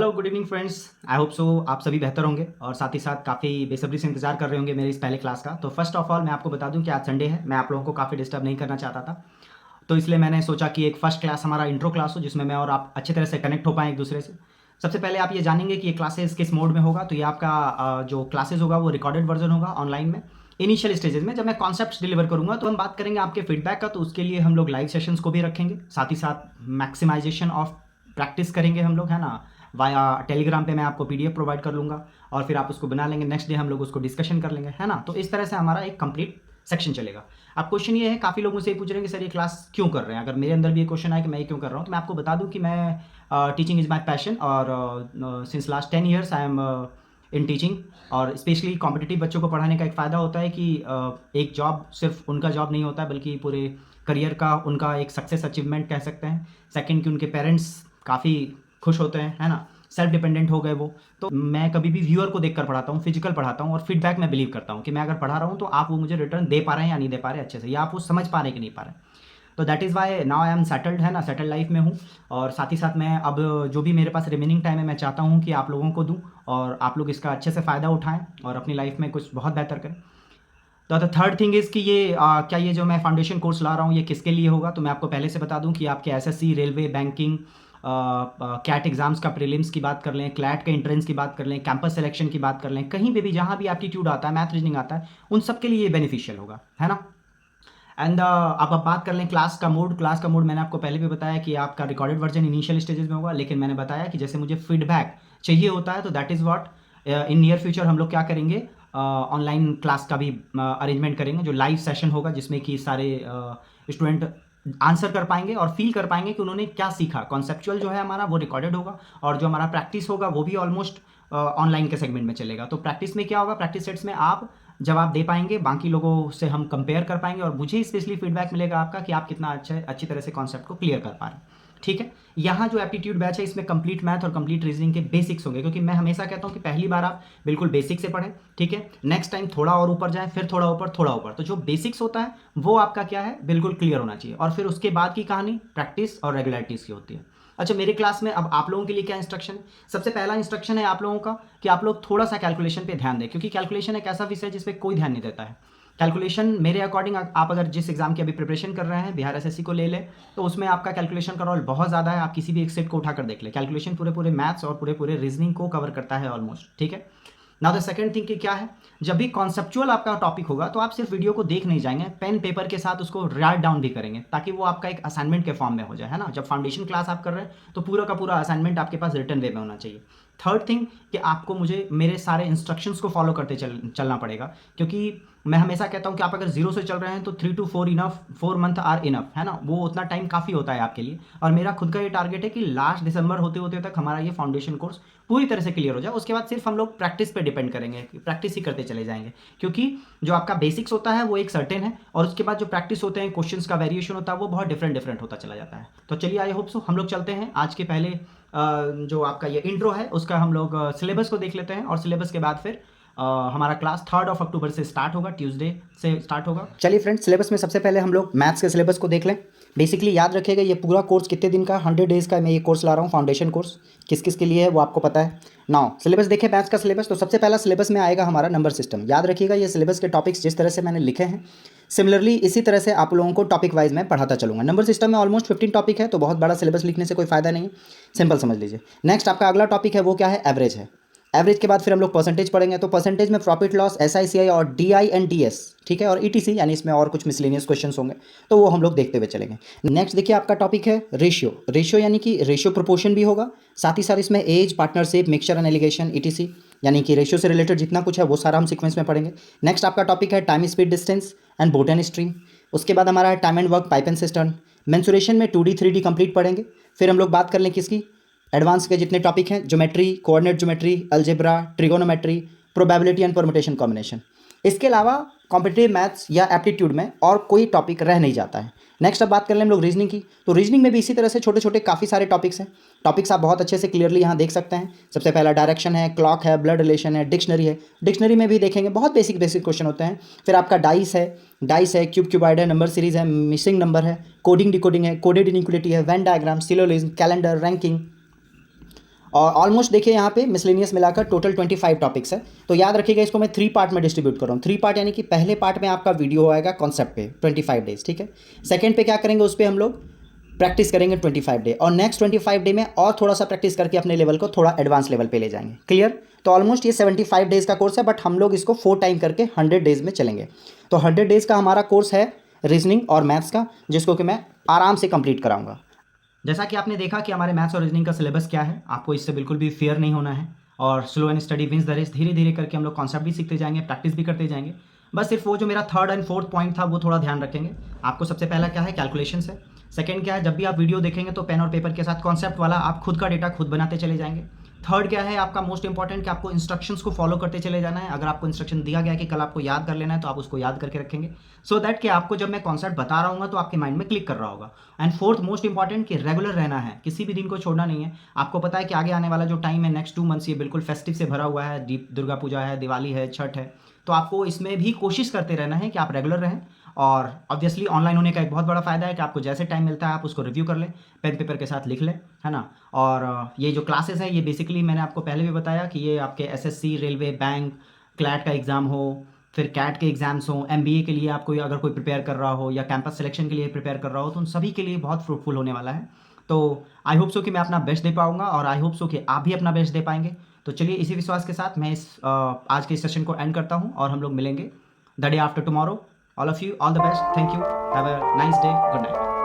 Hello good evening friends. I hope so आप सभी बेहतर होंगे और साथ ही साथ काफ़ी बेसब्री से इंतजार कर रहे होंगे मेरी इस पहले क्लास का। तो फर्स्ट ऑफ ऑल मैं आपको बता दूं कि आज संडे है, मैं आप लोगों को काफ़ी डिस्टर्ब नहीं करना चाहता था, तो इसलिए मैंने सोचा कि एक फ़र्स्ट क्लास हमारा इंट्रो क्लास हो जिसमें मैं और आप अच्छी तरह से कनेक्ट हो पाएँ एक दूसरे से। सबसे पहले आप ये जानेंगे कि ये क्लासेस किस मोड में होगा। तो ये आपका जो क्लासेस होगा वो रिकॉर्डेड वर्जन होगा ऑनलाइन में। इनिशियल स्टेजेस में जब मैं कॉन्सेप्ट्स डिलीवर करूंगा तो हम बात करेंगे आपके फीडबैक का, तो उसके लिए हम लोग लाइव सेशंस को भी रखेंगे, साथ ही साथ मैक्सिमाइजेशन ऑफ प्रैक्टिस करेंगे हम लोग, है ना। वाया टेलीग्राम पे मैं आपको पीडीएफ प्रोवाइड कर लूँगा और फिर आप उसको बना लेंगे, नेक्स्ट डे हम लोग उसको डिस्कशन कर लेंगे, है ना। तो इस तरह से हमारा एक कंप्लीट सेक्शन चलेगा। अब क्वेश्चन ये है, काफ़ी लोग मुझसे ये पूछ रहे हैं कि सर ये क्लास क्यों कर रहे हैं। अगर मेरे अंदर भी ये क्वेश्चन आए कि मैं ये क्यों कर रहा हूँ, तो मैं आपको बता दूँ कि मैं टीचिंग इज़ माई पैशन और since last 10 years I am in teaching. और स्पेशली कॉम्पिटिटिव बच्चों को पढ़ाने का एक फ़ायदा होता है कि एक जॉब सिर्फ उनका जॉब नहीं होता है, बल्कि पूरे करियर का उनका एक सक्सेस अचीवमेंट कह सकते हैं। सेकंड कि उनके पेरेंट्स काफ़ी खुश होते हैं, है ना, सेल्फ डिपेंडेंट हो गए वो। तो मैं कभी भी व्यूअर को देखकर पढ़ाता हूँ, फिजिकल पढ़ाता हूँ और फीडबैक में बिलीव करता हूँ कि मैं अगर पढ़ा रहा हूँ तो आप वो मुझे रिटर्न दे पा रहे हैं या नहीं दे पा रहे अच्छे से, या आप वो समझ पा रहे हैं कि नहीं पा रहे हैं। तो that is why now I am settled, है ना, सेटल्ड लाइफ में हूँ। और साथ ही साथ मैं अब जो भी मेरे पास रिमेनिंग टाइम है मैं चाहता हूँ कि आप लोगों को दूँ और आप लोग इसका अच्छे से फ़ायदा उठाएँ और अपनी लाइफ में कुछ बहुत बेहतर करें। तो द थर्ड थिंग इज़ कि ये क्या ये जो मैं फाउंडेशन कोर्स ला रहा हूँ ये किसके लिए होगा। तो मैं आपको पहले से बता दूँ कि आपके SSC, railway, banking, CAT exams का प्रीलिम्स की बात कर लें, क्लैट के एंट्रेंस की बात कर लें, कैंपस सिलेक्शन की बात कर लें, कहीं पे भी जहाँ भी एप्टीट्यूड आता है, मैथ रीजनिंग आता है, उन सब के लिए ये बेनिफिशियल होगा, है ना। एंड अब बात कर लें क्लास का मोड। क्लास का मोड मैंने आपको पहले भी बताया कि आपका रिकॉर्डेड वर्जन इनिशियल स्टेजेस में होगा, लेकिन मैंने बताया कि जैसे मुझे फीडबैक चाहिए होता है तो that is what in near future हम लोग क्या करेंगे, ऑनलाइन क्लास का भी अरेंजमेंट करेंगे, जो लाइव सेशन होगा जिसमें कि सारे स्टूडेंट आंसर कर पाएंगे और फील कर पाएंगे कि उन्होंने क्या सीखा। कॉन्सेप्चुअल जो है हमारा वो रिकॉर्डेड होगा और जो हमारा प्रैक्टिस होगा वो भी ऑलमोस्ट ऑनलाइन के सेगमेंट में चलेगा। तो प्रैक्टिस में क्या होगा, प्रैक्टिस सेट्स में आप जवाब दे पाएंगे, बाकी लोगों से हम कंपेयर कर पाएंगे और मुझे स्पेशली फीडबैक मिलेगा आपका कि आप कितना अच्छी तरह से कॉन्सेप्ट को क्लियर कर पा रहे हैं, ठीक है। यहाँ जो एप्टीट्यूड बैच है इसमें कंप्लीट मैथ और कंप्लीट रीजनिंग के बेसिक्स होंगे, क्योंकि मैं हमेशा कहता हूँ कि पहली बार आप बिल्कुल बेसिक से पढ़ें, ठीक है। नेक्स्ट टाइम थोड़ा और ऊपर जाएं, फिर थोड़ा ऊपर, थोड़ा ऊपर। तो जो बेसिक्स होता है वो आपका क्या है, बिल्कुल क्लियर होना चाहिए और फिर उसके बाद की कहानी प्रैक्टिस और रेगुलरिटीज़ की होती है। अच्छा, मेरे क्लास में अब आप लोगों के लिए क्या इंस्ट्रक्शन है। सबसे पहला इंस्ट्रक्शन है आप लोगों का कि आप लोग थोड़ा सा कैलकुलेशन पे ध्यान दें, क्योंकि कैलकुलेशन एक ऐसा विषय है जिस पे कोई ध्यान नहीं देता है। कैलकुलेशन मेरे अकॉर्डिंग आप अगर जिस एग्जाम की अभी प्रिपरेशन कर रहे हैं, बिहार एसएससी को ले लें, तो उसमें आपका कैलकुलेशन का रोल बहुत ज़्यादा है। आप किसी भी एक सेट को उठाकर देख लें, कैलकुलेशन पूरे पूरे मैथ्स और पूरे पूरे रीजनिंग को कवर करता है ऑलमोस्ट, ठीक है। नाउ द सेकंड थिंग कि क्या है, जब भी कॉन्सेप्चुअल आपका टॉपिक होगा तो आप सिर्फ वीडियो को देख नहीं जाएंगे, पेन पेपर के साथ उसको राइट डाउन भी करेंगे ताकि वो आपका एक असाइनमेंट के फॉर्म में हो जाए, है ना। जब फाउंडेशन क्लास आप कर रहे हैं तो पूरा का पूरा असाइनमेंट आपके पास रिटन वे में होना चाहिए। थर्ड थिंग कि आपको मुझे मेरे सारे इंस्ट्रक्शंस को फॉलो करते चलना पड़ेगा, क्योंकि मैं हमेशा कहता हूँ कि आप अगर 0 से चल रहे हैं तो 3 to 4 enough, 4 month are enough, है ना। वो उतना टाइम काफ़ी होता है आपके लिए। और मेरा खुद का ये टारगेट है कि लास्ट दिसंबर होते होते तक हमारा ये फाउंडेशन कोर्स पूरी तरह से क्लियर हो जाए। उसके बाद सिर्फ हम लोग प्रैक्टिस पे डिपेंड करेंगे, प्रैक्टिस ही करते चले जाएंगे, क्योंकि जो आपका बेसिक्स होता है वो एक सर्टेन है और उसके बाद जो प्रैक्टिस होते हैं, क्वेश्चंस का वेरिएशन होता है, वो बहुत डिफरेंट डिफरेंट होता चला जाता है। तो चलिए, आई होप सो हम लोग चलते हैं आज के पहले जो आपका ये इंट्रो है उसका हम लोग सिलेबस को देख लेते हैं और सिलेबस के बाद फिर हमारा क्लास 3 अक्टूबर से स्टार्ट होगा, ट्यूसडे से स्टार्ट होगा। चलिए फ्रेंड्स, सिलेबस में सबसे पहले हम लोग मैथ्स के सिलेबस को देख लें। बेसिकली याद रखिएगा ये पूरा कोर्स कितने दिन का, 100 डेज़ का मैं ये कोर्स ला रहा हूँ। फाउंडेशन कोर्स किस किस के लिए है वो आपको पता है। नाउ सिलेबस देखें, मैथ्स का सिलेबस। तो सबसे पहला सिलेबस में आएगा हमारा नंबर सिस्टम। याद रखिएगा ये सिलेबस के टॉपिक्स जिस तरह से मैंने लिखे हैं, सिमिलरली इसी तरह से आप लोगों को टॉपिक वाइज मैं पढ़ाता चलूँगा। नंबर सिस्टम में ऑलमोस्ट 15 टॉपिक है, तो बहुत बड़ा सिलेबस लिखने से कोई फायदा नहीं, सिंपल समझ लीजिए। नेक्स्ट आपका अगला टॉपिक है वो क्या है, एवरेज है। एवरेज के बाद फिर हम लोग परसेंटेज पढ़ेंगे। तो परसेंटेज में प्रॉफिट लॉस, एसआईसीआई और डीआईएनडीएस, ठीक है, और ईटीसी, यानी इसमें और कुछ मिसलेनियस क्वेश्चंस होंगे, तो वो हम लोग देखते हुए चलेंगे। नेक्स्ट देखिए आपका टॉपिक है रेशियो। रेशियो यानी कि रेशियो प्रोपोर्शन भी होगा, साथ ही साथ इसमें age, partnership, mixture and alligation, etc, यानी कि रेशियो से रिलेटेड जितना कुछ है वो सारा हम सीक्वेंस में पढ़ेंगे। नेक्स्ट आपका टॉपिक है time, speed, distance and boat and stream. उसके बाद हमारा है time and work, pipe and system. Mensuration में 2D 3D कंप्लीट पढ़ेंगे। फिर हम लोग बात कर लें किसकी, एडवांस के जितने टॉपिक हैं, geometry, coordinate geometry, algebra, trigonometry, probability and permutation combination. इसके अलावा कॉम्पिटिटिव मैथ्स या एप्टीट्यूड में और कोई टॉपिक रह नहीं जाता है। नेक्स्ट अब बात कर लें हम लोग रीजनिंग की। तो रीजनिंग में भी इसी तरह से छोटे छोटे काफ़ी सारे टॉपिक्स हैं। टॉपिक्स आप बहुत अच्छे से क्लियरली यहाँ देख सकते हैं। सबसे पहला डायरेक्शन है, क्लॉक है, ब्लड रिलेशन है, डिक्शनरी है। डिक्शनरी में भी देखेंगे बहुत बेसिक बेसिक क्वेश्चन होते हैं। फिर आपका डाइस है, क्यूब क्यूबाइड है, नंबर सीरीज है, मिसिंग नंबर है, कोडिंग डिकोडिंग है, कोडेड इनइक्वलिटी है, Venn diagram, syllogism, calendar, ranking, और ऑलमोस्ट देखिए यहाँ पे मिसलेनियस मिलाकर टोटल 25 टॉपिक्स है। तो याद रखिएगा, इसको मैं 3 पार्ट में डिस्ट्रीब्यूट कर रहा हूँ। 3 पार्ट यानी कि पहले पार्ट में आपका वीडियो आएगा कॉन्सेप्ट पे 25 डेज, ठीक है। सेकंड पे क्या करेंगे, उस पर हम लोग प्रैक्टिस करेंगे 25 डे, और नेक्स्ट 25 डे में और थोड़ा सा प्रैक्टिस करके अपने लेवल को थोड़ा एडवांस लेवल पे ले जाएंगे। क्लियर? तो ऑलमोस्ट ये 75 डेज़ का कोर्स है, बट हम लोग इसको 4 टाइम करके 100 डेज़ में चलेंगे। तो 100 डेज़ का हमारा कोर्स है रीजनिंग और मैथ्स का, जिसको कि मैं आराम से कंप्लीट कराऊंगा। जैसा कि आपने देखा कि हमारे मैथ्स और रीजनिंग का सिलेबस क्या है, आपको इससे बिल्कुल भी फेयर नहीं होना है, और slow and steady wins the race. धीरे धीरे करके हम लोग कॉन्सेप्ट भी सीखते जाएंगे, प्रैक्टिस भी करते जाएंगे। बस सिर्फ वो जो मेरा 3rd एंड 4th पॉइंट था वो थोड़ा ध्यान रखेंगे। आपको सबसे पहला क्या है, कैलकुलेशंस है। सेकंड क्या है, जब भी आप वीडियो देखेंगे तो पेन और पेपर के साथ कॉन्सेप्ट वाला आप खुद का डेटा खुद बनाते चले जाएंगे। थर्ड क्या है आपका मोस्ट इंपॉर्टेंट, कि आपको इंस्ट्रक्शंस को फॉलो करते चले जाना है। अगर आपको इंस्ट्रक्शन दिया गया कि कल आपको याद कर लेना है, तो आप उसको याद करके रखेंगे, सो दैट कि आपको जब मैं कॉन्सेप्ट बता रहा हूँ तो आपके माइंड में क्लिक कर रहा होगा। एंड फोर्थ मोस्ट इंपॉर्टेंट, कि रेगुलर रहना है, किसी भी दिन को छोड़ना नहीं है। आपको पता है कि आगे आने वाला जो टाइम है, नेक्स्ट 2 मंथ्स, ये बिल्कुल फेस्टिव से भरा हुआ है। दुर्गा पूजा है, दिवाली है, छठ है, तो आपको इसमें भी कोशिश करते रहना है कि आप रेगुलर रहें। और ऑब्वियसली ऑनलाइन होने का एक बहुत बड़ा फ़ायदा है कि आपको जैसे टाइम मिलता है आप उसको रिव्यू कर लें, पेन पेपर के साथ लिख लें, है ना। और ये जो क्लासेस हैं, ये बेसिकली मैंने आपको पहले भी बताया कि ये आपके एसएससी, रेलवे, बैंक, क्लैट का एग्ज़ाम हो, फिर कैट के एग्ज़ाम्स हों, एमबीए के लिए आपको अगर कोई प्रिपेयर कर रहा हो, या कैंपस सिलेक्शन के लिए प्रिपेयर कर रहा हो, तो उन सभी के लिए बहुत फ्रूटफुल होने वाला है। तो आई होप सो कि मैं अपना बेस्ट दे पाऊँगा, और आई होप सो कि आप भी अपना बेस्ट दे पाएंगे। तो चलिए, इसी विश्वास के साथ मैं इस आज के इस सेशन को एंड करता हूँ, और हम लोग मिलेंगे the day after tomorrow. All of you, all the best, thank you, have a nice day, good night.